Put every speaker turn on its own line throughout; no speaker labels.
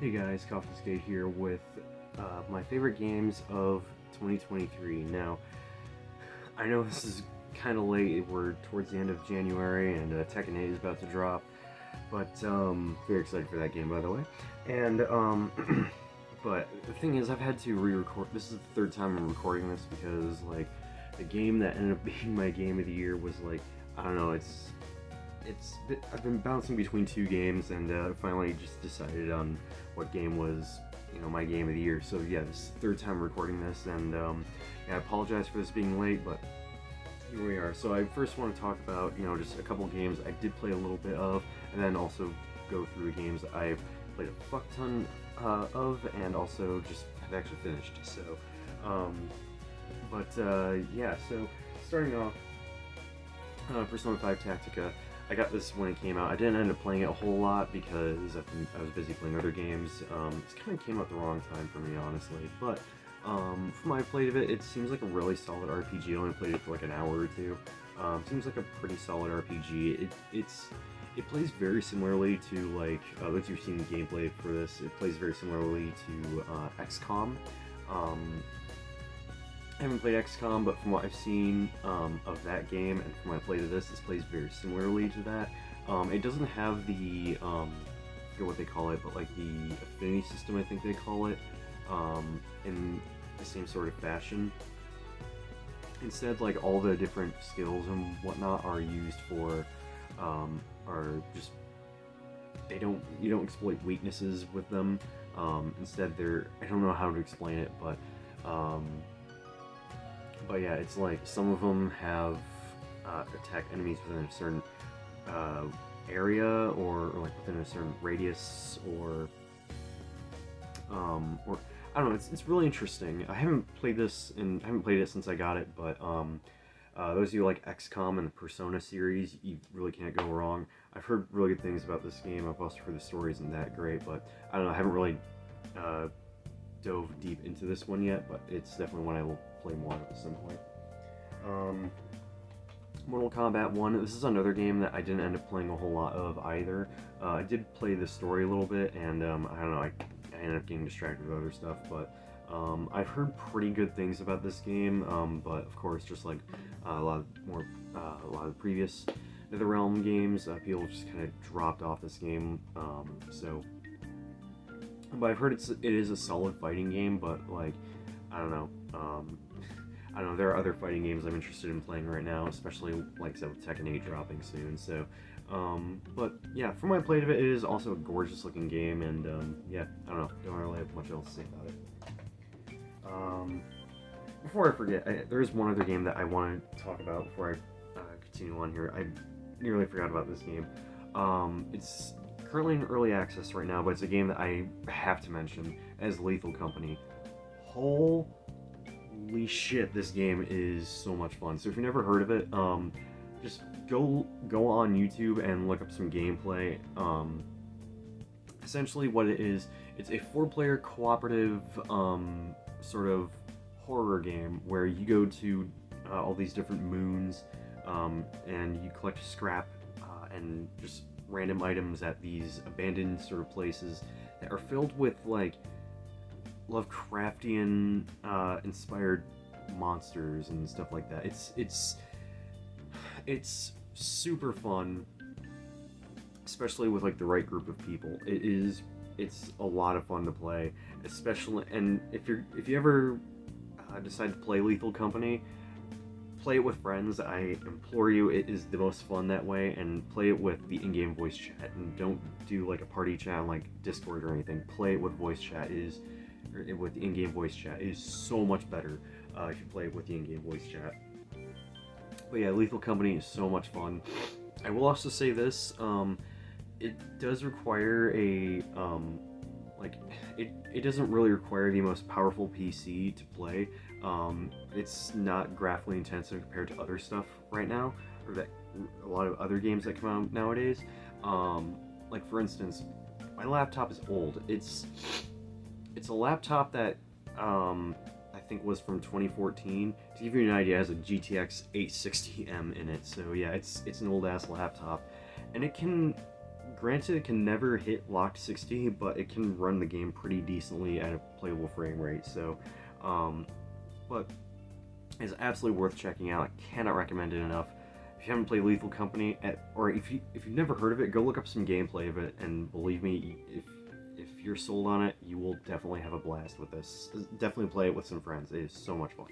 Hey guys, CoffinSkate here with my favorite games of 2023. Now, I know this is kind of late, we're towards the end of January and Tekken 8 is about to drop, but very excited for that game by the way. And, but the thing is, I've had to re-record, this is the third time I'm recording this because, like, the game that ended up being my game of the year was, like, I don't know, I've been bouncing between two games and finally just decided on what game was, my game of the year. So yeah, this is the third time recording this, and yeah, I apologize for this being late, but here we are. So I first want to talk about, just a couple games I did play a little bit of, and then also go through games I've played a fuck ton of, and also just have actually finished. So, yeah, so starting off, Persona 5 Tactica. I got this when it came out. I didn't end up playing it a whole lot because I was busy playing other games. It kind of came out the wrong time for me, honestly. But from what I played of it, it seems like a really solid RPG. I only played it for like an hour or two. Seems like a pretty solid RPG. It plays very similarly to, like, as you've seen the gameplay for this, it plays very similarly to XCOM. I haven't played XCOM, but from what I've seen of that game and from what I played of this plays very similarly to that. It doesn't have the, I forget what they call it, but like the affinity system, I think they call it, in the same sort of fashion. Instead, like, all the different skills and whatnot are used for, are just, you don't exploit weaknesses with them. Instead, I don't know how to explain it, but yeah, it's like some of them have attack enemies within a certain area, or like within a certain radius, or I don't know. It's really interesting. I haven't played it since I got it, but those of you like XCOM and the Persona series, you really can't go wrong. I've heard really good things about this game. I've also heard the story isn't that great, but I don't know. I haven't really dove deep into this one yet, but it's definitely one I will play more of at some point. Mortal Kombat 1, this is another game that I didn't end up playing a whole lot of either. I did play the story a little bit, and I don't know, I ended up getting distracted with other stuff, but I've heard pretty good things about this game, but of course, just like a lot of the previous NetherRealm games, people just kind of dropped off this game, but I've heard it is a solid fighting game, but like, I don't know, there are other fighting games I'm interested in playing right now, especially, like I said, with Tekken 8 dropping soon, so, but yeah, from what I played of it, it is also a gorgeous looking game, and yeah, I don't really have much else to say about it. Before I forget, there is one other game that I want to talk about before I continue on here. I nearly forgot about this game. It's currently in early access right now, but it's a game that I have to mention, as Lethal Company. Holy shit, this game is so much fun. So if you've never heard of it, just go on YouTube and look up some gameplay. Essentially what it is, it's a 4-player cooperative sort of horror game where you go to all these different moons and you collect scrap and just random items at these abandoned sort of places that are filled with, like, Lovecraftian inspired monsters and stuff like that. It's super fun, especially with, like, the right group of people. It's a lot of fun to play, especially, and if you ever decide to play Lethal Company, play it with friends. I implore you, it is the most fun that way, and play it with the in-game voice chat, and don't do like a party chat on like Discord or anything. Play it with voice chat, with the in-game voice chat. It is so much better if you play it with the in-game voice chat. But yeah, Lethal Company is so much fun. I will also say this, it does require a, it doesn't really require the most powerful PC to play. It's not graphically intensive compared to other stuff right now, or that a lot of other games that come out nowadays. Like, for instance, my laptop is old. It's a laptop that I think was from 2014. To give you an idea, it has a GTX 860M in it. So yeah, it's an old ass laptop, and it can Granted, it can never hit locked 60, but it can run the game pretty decently at a playable frame rate. So, but it's absolutely worth checking out. I cannot recommend it enough. If you haven't played Lethal Company, or if you've never heard of it, go look up some gameplay of it, and believe me, if you're sold on it, you will definitely have a blast with this. Definitely play it with some friends. It is so much fun.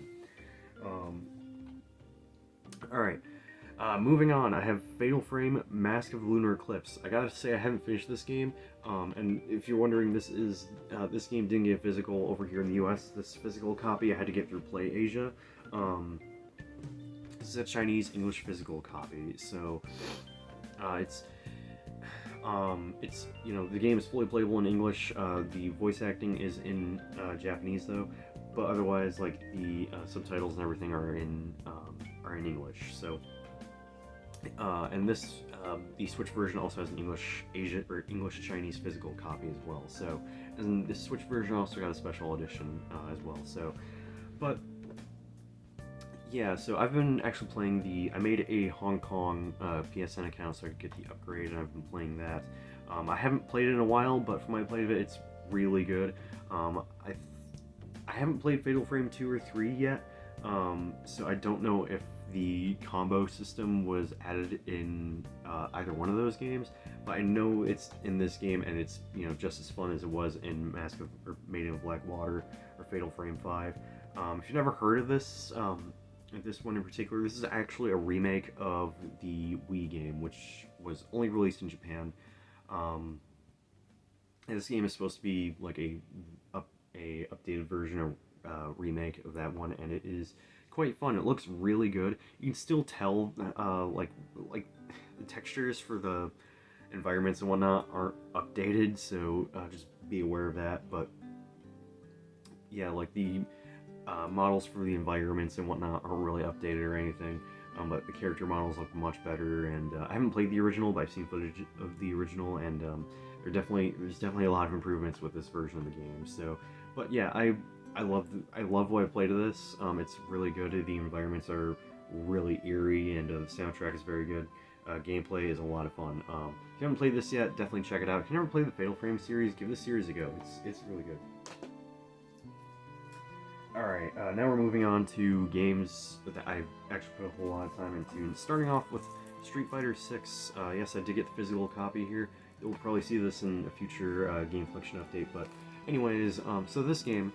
All right. Moving on, I have Fatal Frame: Mask of the Lunar Eclipse. I gotta say, I haven't finished this game, and if you're wondering, this game didn't get physical over here in the U.S. This physical copy I had to get through Play Asia. This is a Chinese-English physical copy, so it's the game is fully playable in English. The voice acting is in Japanese though, but otherwise, like the subtitles and everything are in English. So. And the Switch version also has an English Chinese physical copy as well. So, and this Switch version also got a special edition as well. So, but yeah, so I've been actually playing I made a Hong Kong PSN account so I could get the upgrade, and I've been playing that. I haven't played it in a while, but from my play of it, it's really good. I haven't played Fatal Frame 2 or 3 yet, so I don't know if the combo system was added in either one of those games, but I know it's in this game, and it's just as fun as it was in Maiden of Black Water or Fatal Frame 5. If you've never heard of this one in particular, this is actually a remake of the Wii game, which was only released in Japan. And this game is supposed to be like a updated version or remake of that one, and it is quite fun. It looks really good. You can still tell like the textures for the environments and whatnot aren't updated, so just be aware of that. But yeah, like the models for the environments and whatnot aren't really updated or anything, but the character models look much better. And I haven't played the original, but I've seen footage of the original, and there's definitely a lot of improvements with this version of the game. So, but yeah, I love what I played of this. It's really good. The environments are really eerie, and the soundtrack is very good. Gameplay is a lot of fun. If you haven't played this yet, definitely check it out. If you never played the Fatal Frame series, give this series a go. It's really good. Alright, now we're moving on to games that I've actually put a whole lot of time into. And starting off with Street Fighter 6. Yes, I did get the physical copy here. You'll probably see this in a future Game Collection update. But anyways, so this game...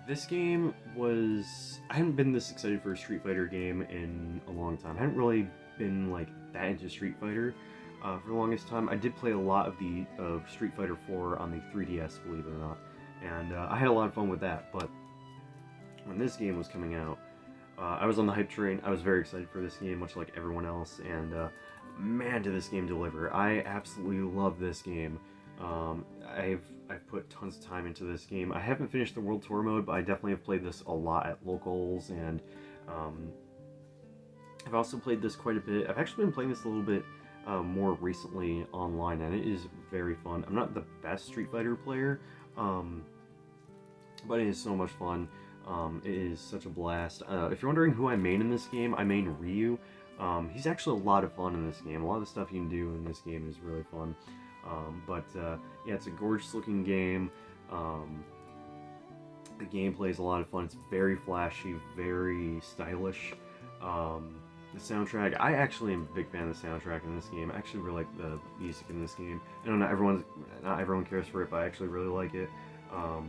this game was... I hadn't been this excited for a Street Fighter game in a long time. I hadn't really been like that into Street Fighter for the longest time. I did play a lot of Street Fighter 4 on the 3DS, believe it or not, and I had a lot of fun with that. But when this game was coming out, I was on the hype train. I was very excited for this game, much like everyone else, and man, did this game deliver. I absolutely love this game. I've put tons of time into this game. I haven't finished the World Tour mode, but I definitely have played this a lot at locals, and I've also played this quite a bit. I've actually been playing this a little bit more recently online, and it is very fun. I'm not the best Street Fighter player, but it is so much fun. It is such a blast. If you're wondering who I main in this game, I main Ryu. He's actually a lot of fun in this game. A lot of the stuff you can do in this game is really fun. Yeah, it's a gorgeous looking game. The gameplay is a lot of fun. It's very flashy, very stylish. The soundtrack, I actually am a big fan of the soundtrack in this game. I actually really like the music in this game. I know not everyone cares for it, but I actually really like it. I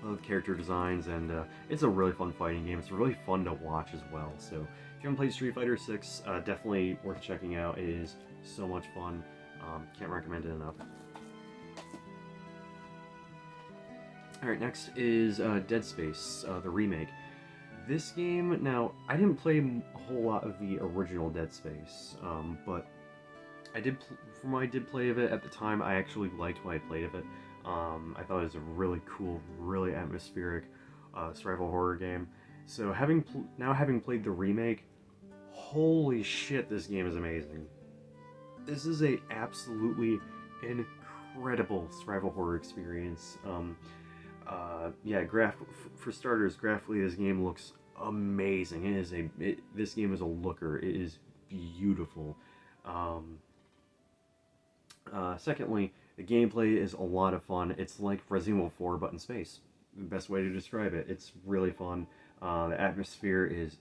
love the character designs, and it's a really fun fighting game. It's really fun to watch as well. So if you haven't played Street Fighter 6, definitely worth checking out. It is so much fun. Can't recommend it enough. Alright, next is Dead Space, the remake. This game, now, I didn't play a whole lot of the original Dead Space, but from what I did play of it at the time, I actually liked what I played of it. I thought it was a really cool, really atmospheric survival horror game. So having played the remake, holy shit, this game is amazing. This is a absolutely incredible survival horror experience. Yeah, for starters, graphically, this game looks amazing. This game is a looker. It is beautiful. Secondly, the gameplay is a lot of fun. It's like Resident Evil 4 but in space. The best way to describe it. It's really fun. The atmosphere is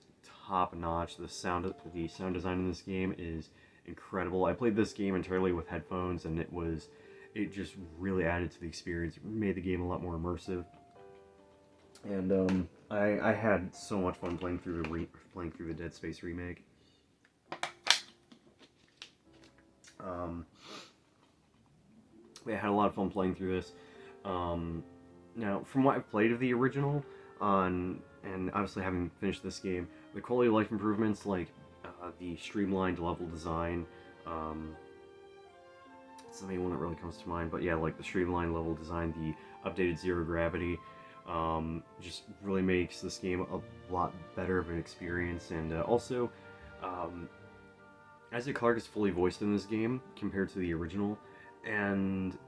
top notch. The sound design in this game is incredible. I played this game entirely with headphones, and it just really added to the experience. It made the game a lot more immersive. And I had so much fun playing through the Dead Space remake. I had a lot of fun playing through this. Now, from what I've played of the original, and obviously having finished this game, the quality of life improvements like the streamlined level design, it's the main one that really comes to mind. But yeah, like the streamlined level design, the updated zero gravity, just really makes this game a lot better of an experience. And also, Isaac Clarke is fully voiced in this game compared to the original, and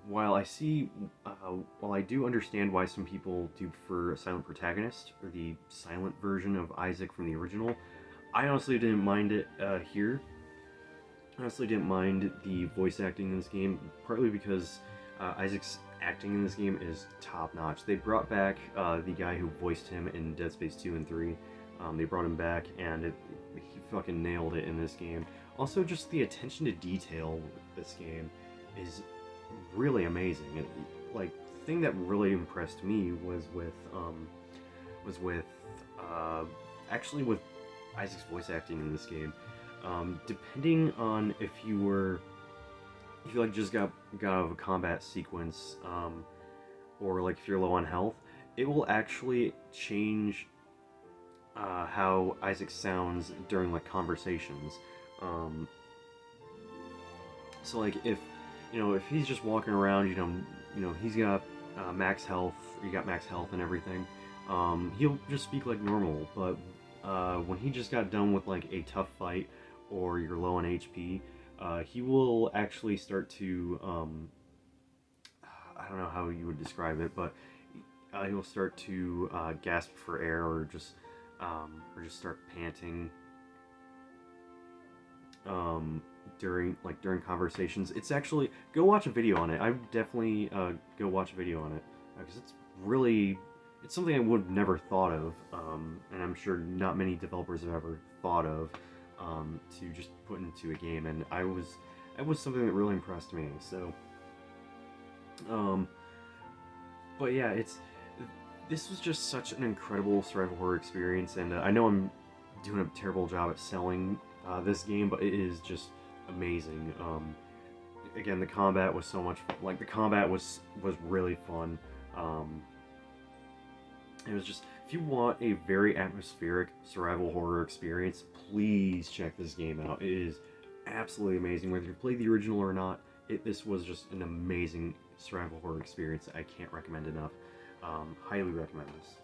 while I do understand why some people do prefer a silent protagonist or the silent version of Isaac from the original, I honestly didn't mind it here. I honestly didn't mind the voice acting in this game, partly because Isaac's acting in this game is top notch. They brought back the guy who voiced him in Dead Space 2 and 3. They brought him back, and he fucking nailed it in this game. Also, just the attention to detail with this game is really amazing. Like, the thing that really impressed me was with actually with Isaac's voice acting in this game. Depending on if you like just got out of a combat sequence, or like if you're low on health, it will actually change how Isaac sounds during like conversations. So like if he's just walking around, he's got max health, you got max health and everything, he'll just speak like normal. But when he just got done with like a tough fight, or you're low on HP, he will actually start to I don't know how you would describe it, but he will start to gasp for air, or just start panting during conversations. It's actually, go watch a video on it. I would definitely go watch a video on it, because it's something I would have never thought of, and I'm sure not many developers have ever thought of, to just put into a game, and it was something that really impressed me. So but yeah, this was just such an incredible survival horror experience, and I know I'm doing a terrible job at selling this game, but it is just amazing. Again, the combat was so much, like, the combat was really fun. It was just, if you want a very atmospheric survival horror experience, please check this game out. It is absolutely amazing. Whether you played the original or not, this was just an amazing survival horror experience that I can't recommend enough. Highly recommend this.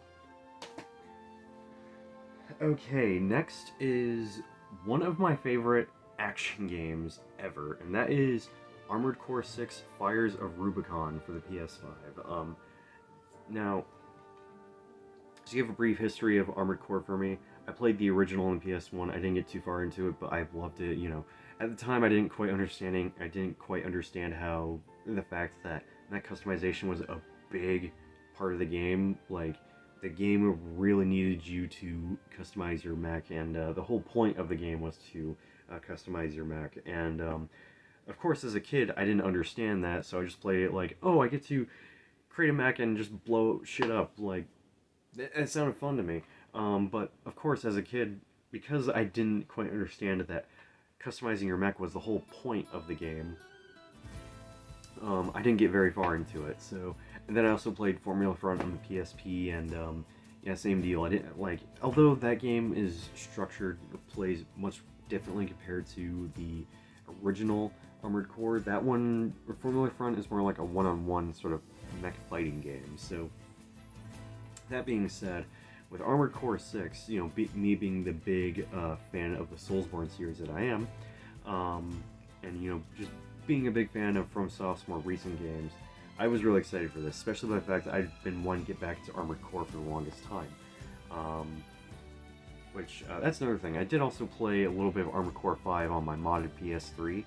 Okay, next is one of my favorite action games ever, and that is Armored Core 6 Fires of Rubicon for the PS5. Now, to give a brief history of Armored Core for me, I played the original on PS1. I didn't get too far into it, but I loved it. At the time, I didn't quite understand how the fact that customization was a big part of the game. Like, the game really needed you to customize your mech, and the whole point of the game was to customize your mech. And of course, as a kid, I didn't understand that, so I just played it like, oh, I get to create a mech and just blow shit up. Like, it sounded fun to me. But of course, as a kid, because I didn't quite understand that customizing your mech was the whole point of the game, I didn't get very far into it. So, and then I also played Formula Front on the PSP, and yeah, same deal. I didn't like, although that game is structured, plays much differently compared to the original Armored Core. That one, Formula Front, is more like a one-on-one sort of mech fighting game. So, that being said, with Armored Core 6, me being the big fan of the Soulsborne series that I am, and just being a big fan of FromSoft's more recent games, I was really excited for this, especially by the fact that I've been wanting to get back into Armored Core for the longest time. which that's another thing. I did also play a little bit of Armored Core 5 on my modded PS3,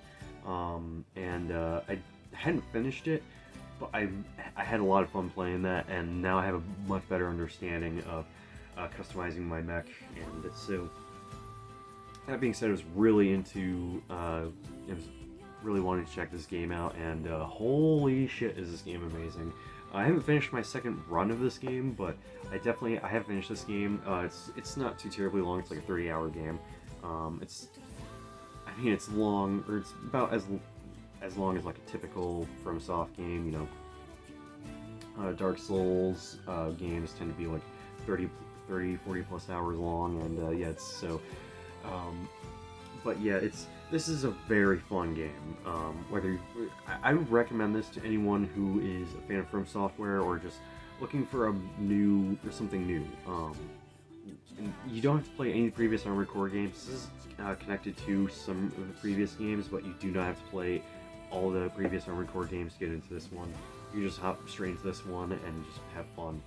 and I hadn't finished it, but I had a lot of fun playing that, and now I have a much better understanding of customizing my mech. And so, that being said, I was really into, really wanting to check this game out, and holy shit, is this game amazing! I haven't finished my second run of this game, but I have finished this game. It's not too terribly long. It's like a 30-hour game. It's long, or it's about as long as like a typical FromSoft game. You know, Dark Souls games tend to be like 30, 40 plus hours long, and yeah, it's so. But yeah, this is a very fun game. I would recommend this to anyone who is a fan of From Software or just looking for something new. And you don't have to play any previous Armored Core games. This is connected to some of the previous games, but you do not have to play all the previous Armored Core games to get into this one. You just hop straight into this one and just have fun.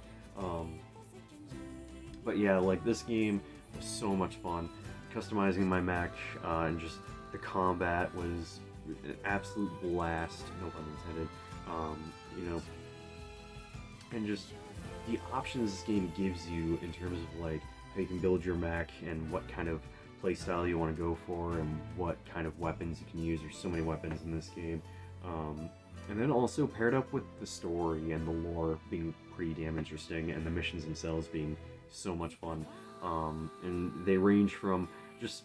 But yeah, like, this game was so much fun. Customizing my mech, and just the combat was an absolute blast, no pun intended. You know, and just the options this game gives you in terms of like how you can build your mech and what kind of playstyle you want to go for and what kind of weapons you can use. There's so many weapons in this game. And then also paired up with the story and the lore being pretty damn interesting, and the missions themselves being so much fun. And they range from just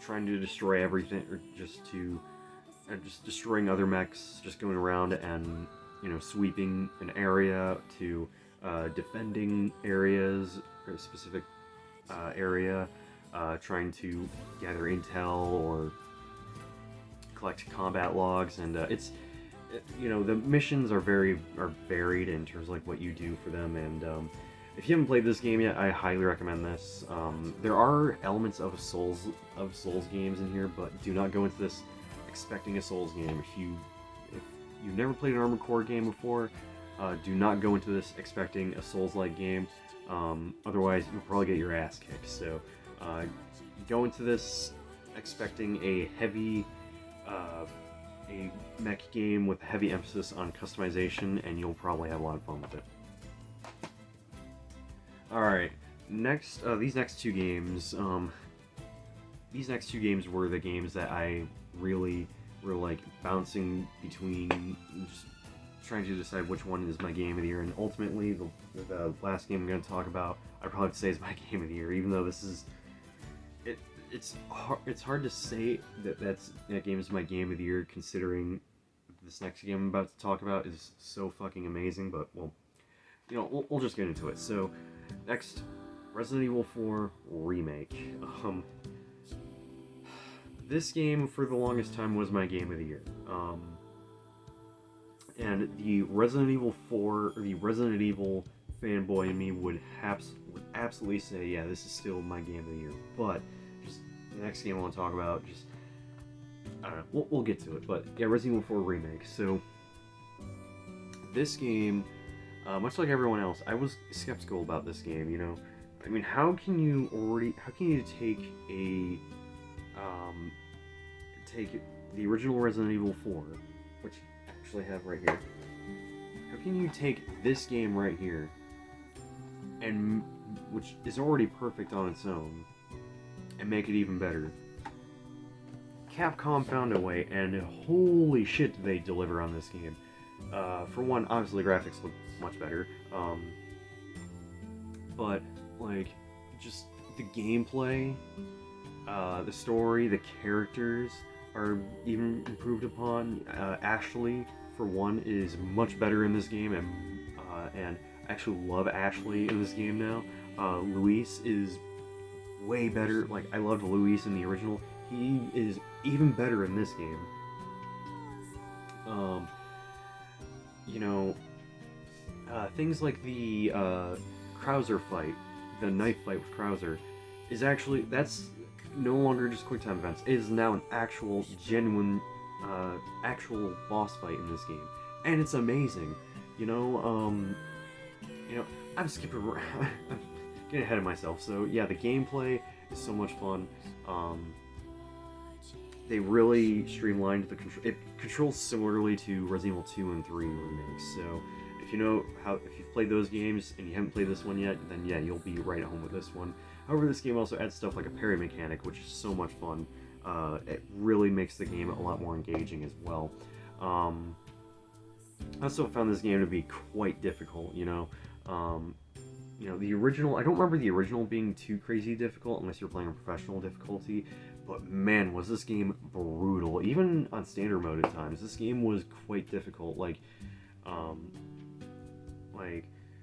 trying to destroy everything, or just destroying other mechs, just going around and, you know, sweeping an area, to defending areas, or a specific area, trying to gather intel or collect combat logs, and you know, the missions are varied in terms of like what you do for them. And if you haven't played this game yet, I highly recommend this. There are elements of Souls games in here, but do not go into this expecting a Souls game. If you've never played an Armored Core game before, do not go into this expecting a Souls-like game. Otherwise, you'll probably get your ass kicked. So go into this expecting a heavy a mech game with a heavy emphasis on customization, and you'll probably have a lot of fun with it. Alright, next, these next two games were the games that I really were like bouncing between, just trying to decide which one is my game of the year, and ultimately the last game I'm going to talk about, I'd probably have to say is my game of the year, even though this is, it's hard to say that game is my game of the year, considering this next game I'm about to talk about is so fucking amazing. But, well, you know, we'll just get into it. So, next, Resident Evil 4 Remake. This game, for the longest time, was my game of the year. And the Resident Evil 4, or the Resident Evil fanboy in me would absolutely say, yeah, this is still my game of the year. But just the next game I want to talk about, just, I don't know, we'll get to it. But yeah, Resident Evil 4 Remake. So this game, much like everyone else, I was skeptical about this game. You know, I mean, how can you take the original Resident Evil 4, which I actually have right here. How can you take this game right here, and which is already perfect on its own, and make it even better? Capcom found a way, and holy shit, did they deliver on this game. For one, obviously the graphics look much better, but like, just the gameplay, the story, the characters are even improved upon. Ashley, for one, is much better in this game, and I actually love Ashley in this game now. Luis is way better. Like, I loved Luis in the original. He is even better in this game. You know, things like the Krauser fight, the knife fight with Krauser, that's no longer just quick time events. It is now an actual, genuine, actual boss fight in this game, and it's amazing. You know, I'm skipping around. I'm getting ahead of myself. So yeah, the gameplay so much fun. They really streamlined the control. It controls similarly to Resident Evil 2 and 3 remakes. So if you've played those games and you haven't played this one yet, then yeah, you'll be right at home with this one. However, this game also adds stuff like a parry mechanic, which is so much fun. It really makes the game a lot more engaging as well. I also found this game to be quite difficult. The original. I don't remember the original being too crazy difficult unless you're playing on professional difficulty. But man, was this game brutal. Even on standard mode at times, this game was quite difficult. Like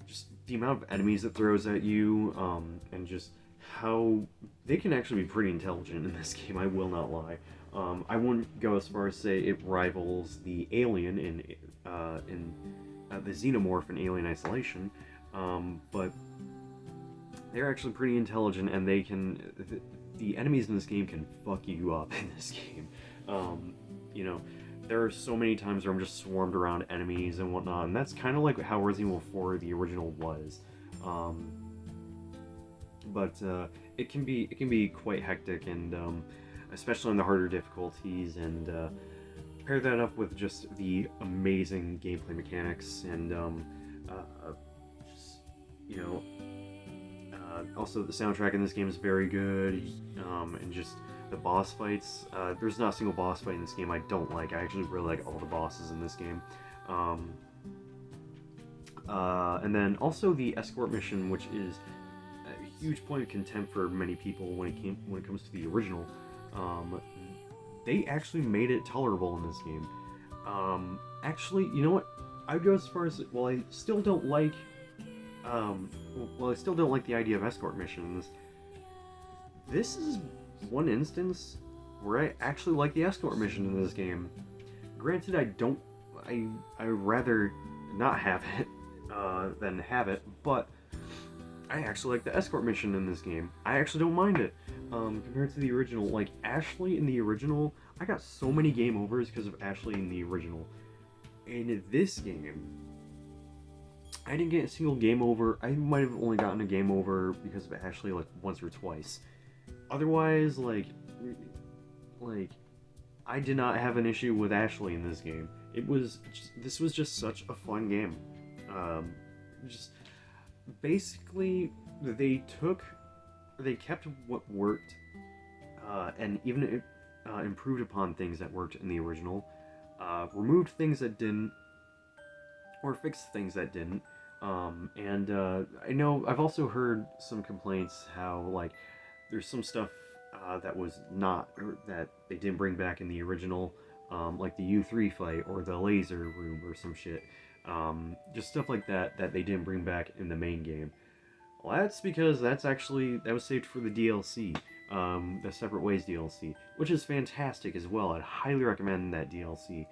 just the amount of enemies it throws at you, and just how they can actually be pretty intelligent in this game. I will not lie. I wouldn't go as far as say it rivals the alien in the xenomorph in Alien Isolation, but they're actually pretty intelligent, and they can. The enemies in this game can fuck you up in this game. There are so many times where I'm just swarmed around enemies and whatnot, and that's kind of like how Resident Evil 4, the original, was. But it can be quite hectic, and especially on the harder difficulties, and pair that up with just the amazing gameplay mechanics, and just, also the soundtrack in this game is very good, and just the boss fights. There's not a single boss fight in this game I don't like. I actually really like all the bosses in this game. And then also the escort mission, which is a huge point of contempt for many people when it comes to the original. They actually made it tolerable in this game. Actually, you know what? I would go as far as, I still don't like the idea of escort missions. This is one instance where I actually like the escort mission in this game. Granted, I would rather not have it than have it, but I actually like the escort mission in this game. I actually don't mind it. Compared to the original, like Ashley in the original, I got so many game overs because of Ashley in the original. In this game, I didn't get a single game over. I might have only gotten a game over because of Ashley like once or twice. Otherwise, like I did not have an issue with Ashley in this game. This was just such a fun game. Just basically they kept what worked, and even improved upon things that worked in the original, removed things that didn't, or fixed things that didn't. I know I've also heard some complaints how like there's some stuff that was not, or that they didn't bring back in the original, like the U3 fight or the laser room or some shit. Just stuff like that they didn't bring back in the main game. Well, that's because that was saved for the DLC, the Separate Ways DLC, which is fantastic as well. I'd highly recommend that DLC.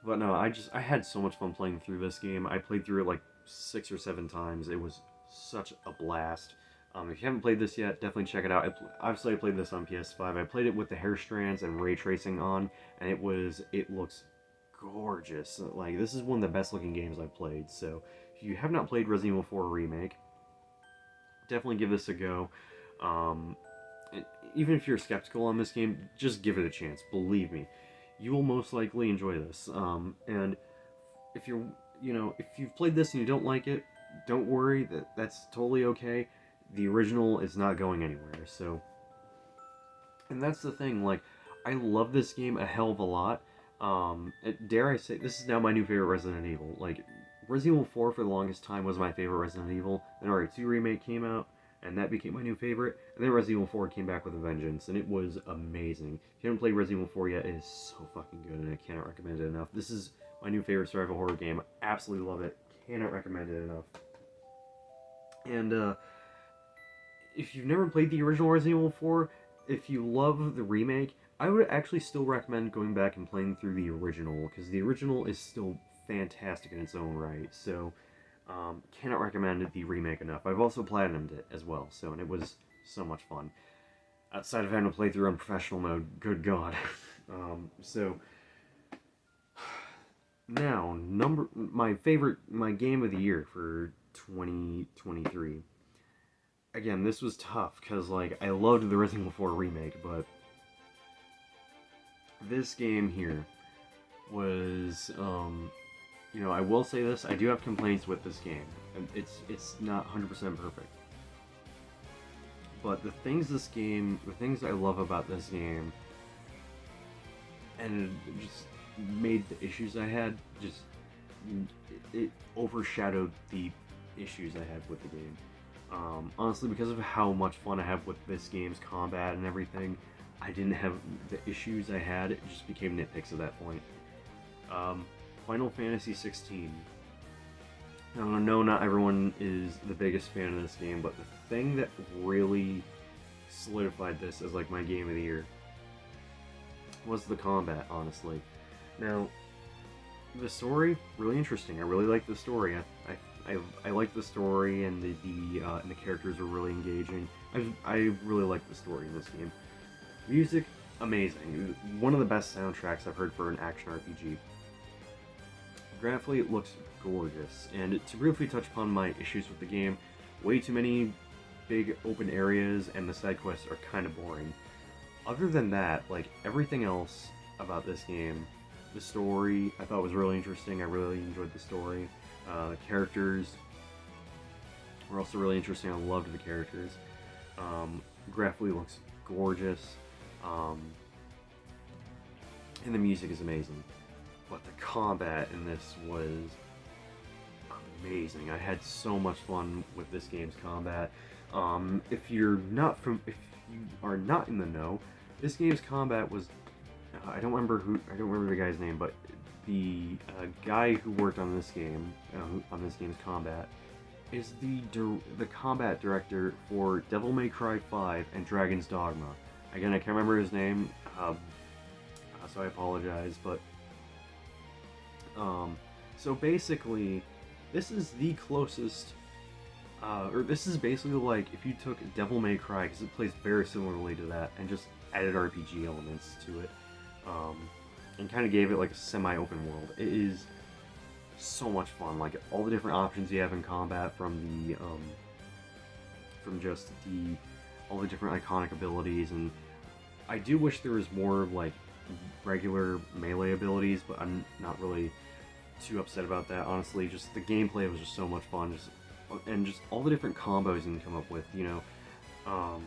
But no, I had so much fun playing through this game. I played through it like 6 or 7 times. It was such a blast. If you haven't played this yet, definitely check it out. Obviously, I played this on PS5. I played it with the hair strands and ray tracing on, and it looks gorgeous. Like, this is one of the best looking games I've played. So if you have not played Resident Evil 4 Remake, definitely give this a go. Even if you're skeptical on this game, just give it a chance. Believe me, you will most likely enjoy this. And if if you've played this and you don't like it, don't worry. That's totally okay. The original is not going anywhere. So, and that's the thing. Like, I love this game a hell of a lot. Dare I say, this is now my new favorite Resident Evil. Like, Resident Evil 4 for the longest time was my favorite Resident Evil. Then RE2 Remake came out, and that became my new favorite. And then Resident Evil 4 came back with a vengeance, and it was amazing. If you haven't played Resident Evil 4 yet, it is so fucking good, and I cannot recommend it enough. This is my new favorite survival horror game. I absolutely love it. Cannot recommend it enough. And if you've never played the original Resident Evil 4, if you love the remake, I would actually still recommend going back and playing through the original, because the original is still fantastic in its own right. So, cannot recommend the remake enough. I've also platinumed it as well, and it was so much fun. Outside of having to play through on professional mode, good god. Now, my game of the year for 2023. again, this was tough because like I loved the Resident Evil 4 remake, but this game here was, you know, I will say this: I do have complaints with this game. It's not 100% perfect, but the things I love about this game, and it just made the issues I had just it overshadowed the issues I had with the game. Honestly, because of how much fun I have with this game's combat and everything, I didn't have the issues I had. It just became nitpicks at that point. Um, Final Fantasy 16. Now, I know not everyone is the biggest fan of this game, but the thing that really solidified this as like my game of the year was the combat, honestly. Now, the story, really interesting. I really like the story. I like the story, and the characters are really engaging. I really like the story in this game. Music, amazing. One of the best soundtracks I've heard for an action RPG. Graphically, it looks gorgeous. And to briefly touch upon my issues with the game, way too many big open areas, and the side quests are kind of boring. Other than that, like everything else about this game, the story I thought was really interesting. I really enjoyed the story. The characters were also really interesting. I loved the characters. Graphically looks gorgeous. And the music is amazing. But the combat in this was amazing. I had so much fun with this game's combat. If you are not in the know, this game's combat was I don't remember the guy's name, but the guy who worked on this game's combat, is the combat director for Devil May Cry 5 and Dragon's Dogma. Again, I can't remember his name, so I apologize, but so basically, this is the closest, or this is basically like if you took Devil May Cry, because it plays very similarly to that, and just added RPG elements to it. And kind of gave it like a semi-open world. It is so much fun. Like all the different options you have in combat, from all the different iconic abilities, and I do wish there was more like regular melee abilities, but I'm not really too upset about that. Honestly, just the gameplay was just so much fun, and just all the different combos you can come up with. You know,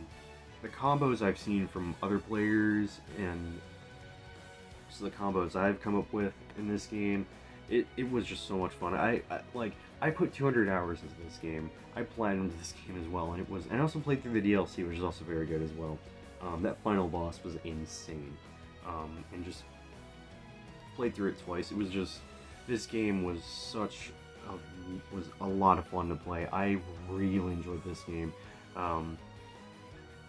the combos I've seen from other players and the combos I've come up with in this game, it was just so much fun. I put 200 hours into this game. I platinumed this game as well, and I also played through the DLC, which is also very good as well. That final boss was insane, and just played through it twice. It was just, this game was was a lot of fun to play. I really enjoyed this game.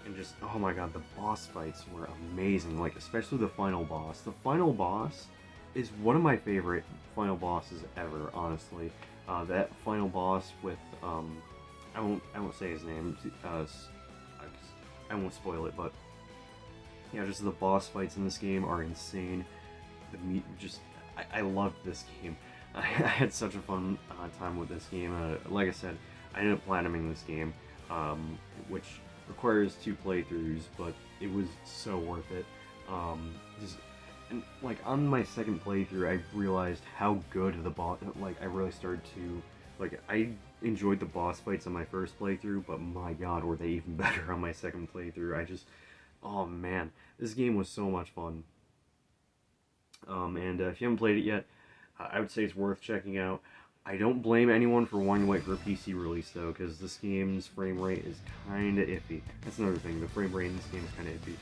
And just, oh my god, the boss fights were amazing, like, especially the final boss. The final boss is one of my favorite final bosses ever, honestly. That final boss with, I won't say his name, I won't spoil it, but, yeah, just the boss fights in this game are insane. I loved this game. I had such a fun time with this game. Like I said, I ended up platinuming this game, which requires 2 playthroughs, but it was so worth it. And like on my second playthrough, I realized how good the boss. Like I really started to I enjoyed the boss fights on my first playthrough, but my god, were they even better on my second playthrough. Oh man, this game was so much fun. And if you haven't played it yet, I would say it's worth checking out. I don't blame anyone for wanting to wait for a PC release, though, because this game's frame rate is kind of iffy. That's another thing, the frame rate in this game is kind of iffy.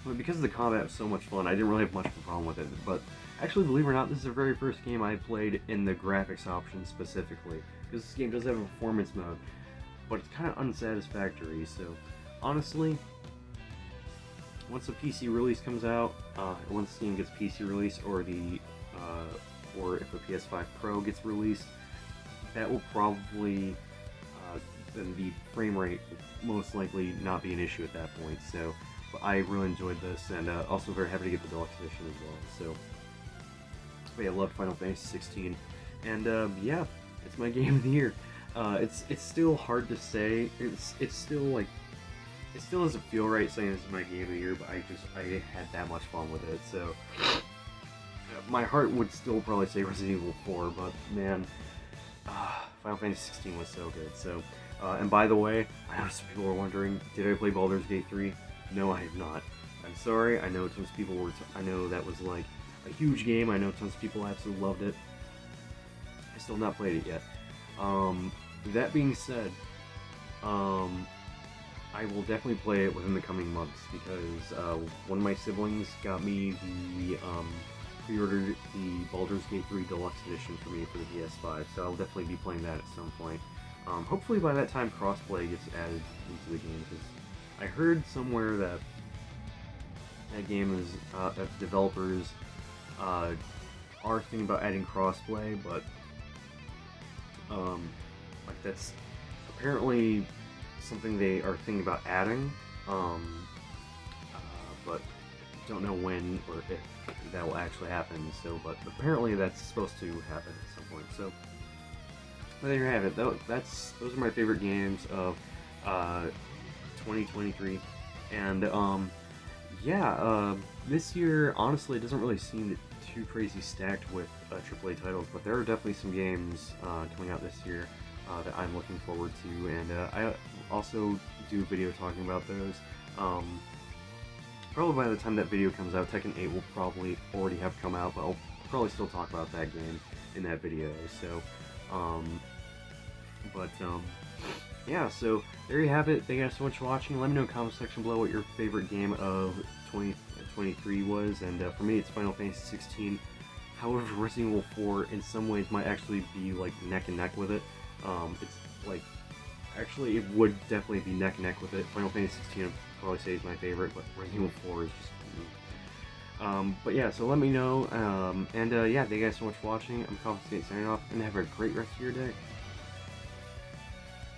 But because the combat was so much fun, I didn't really have much of a problem with it. But actually, believe it or not, this is the very first game I played in the graphics option specifically, because this game does have a performance mode, but it's kind of unsatisfactory. So honestly, once the PC release comes out, once the game gets PC release, or if a PS5 Pro gets released, that will probably, then the frame rate will most likely not be an issue at that point. So, but I really enjoyed this, and also very happy to get the deluxe edition as well. So, but yeah, I loved Final Fantasy 16, and yeah, it's my game of the year. It's still hard to say. It's still like it still doesn't feel right saying this is my game of the year, but I had that much fun with it. So my heart would still probably say Resident Evil 4, but man, Final Fantasy 16 was so good. So and by the way, I know some people were wondering, did I play Baldur's Gate 3? No, I have not. I'm sorry. I know tons of people were. I know that was like a huge game. I know tons of people absolutely loved it. I still have not played it yet. That being said, I will definitely play it within the coming months because one of my siblings got me the pre-ordered the Baldur's Gate 3 Deluxe Edition for me for the PS5, so I'll definitely be playing that at some point. Hopefully by that time crossplay gets added into the game, because I heard somewhere that that game is that developers are thinking about adding crossplay, but like that's apparently something they are thinking about adding, but don't know when or if that will actually happen. So, but apparently that's supposed to happen at some point. So, but there you have it. Those are my favorite games of 2023, and yeah, this year honestly it doesn't really seem too crazy stacked with AAA titles, but there are definitely some games coming out this year that I'm looking forward to, and I also do a video talking about those. Probably by the time that video comes out, Tekken 8 will probably already have come out, but I'll probably still talk about that game in that video. So, yeah, so there you have it. Thank you guys so much for watching. Let me know in the comment section below what your favorite game of 2023 was, and for me it's Final Fantasy 16. However, Resident Evil 4 in some ways might actually be like neck and neck with it. It's like, actually it would definitely be neck and neck with it. Final Fantasy 16 I'd probably say is my favorite, but Resident Evil 4 is just but yeah, so let me know, and yeah, thank you guys so much for watching. I'm CoffinSkate signing off, and have a great rest of your day.